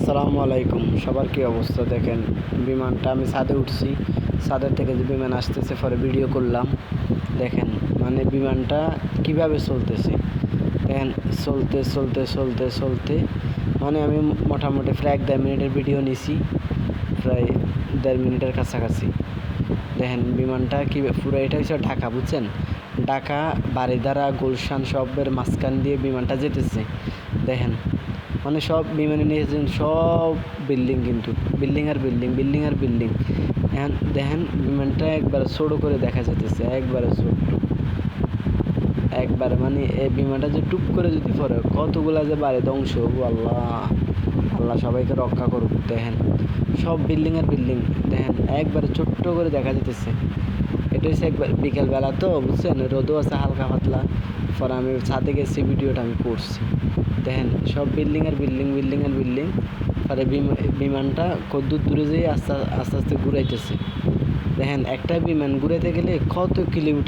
আসসালামু আলাইকুম। সবার কি অবস্থা? দেখেন বিমানটা আমি ছাদে উঠছি, ছাদের থেকে যে বিমান আসতেছে পরে ভিডিও করলাম। দেখেন মানে বিমানটা কিভাবে চলতেছে, দেখেন চলতে চলতে চলতে চলতে মানে আমি মোটামুটি প্রায় 1-1.5 মিনিটের ভিডিও নিছি, প্রায় 1.5 মিনিটের কাছাকাছি। দেখেন বিমানটা কি পুরো, এটা হচ্ছে ঢাকা, বুঝছেন? ঢাকা বারিধারা গুলশান সবের মাঝখান দিয়ে বিমানটা যেতেছে। দেখেন মানে সব বিমানে নিয়েছেন, সব বিল্ডিং, কিন্তু বিল্ডিং আর বিল্ডিং, বিল্ডিং আর বিল্ডিং। এখন দেখেন বিমানটা একবার ছোটো করে দেখা যেতেছে, একবারে ছোট্ট, একবারে মানে এই বিমানটা যে টুপ করে যদি পড়ে কতগুলা যে বাড়ি ধ্বংস হবো। আল্লাহ আল্লাহ সবাইকে রক্ষা করুক। দেখেন সব বিল্ডিং আর বিল্ডিং, দেখেন একবারে ছোট্ট করে দেখা যেতেছে। এটা হচ্ছে একবার বিকেলবেলা তো, বুঝছেন, রোদও আছে হালকা পাতলা। পরে আমি ছাদে গেছি, ভিডিওটা আমি করছি। দেখেন সব বিল্ডিং আর বিল্ডিং, বিল্ডিং আর বিল্ডিং। পরে বিমানটা কদ্দূর দূরে যেয়ে আস্তে আস্তে আস্তে ঘুরাইতেছে। দেখেন একটা বিমান ঘুরাইতে গেলে কত কিলোমিটার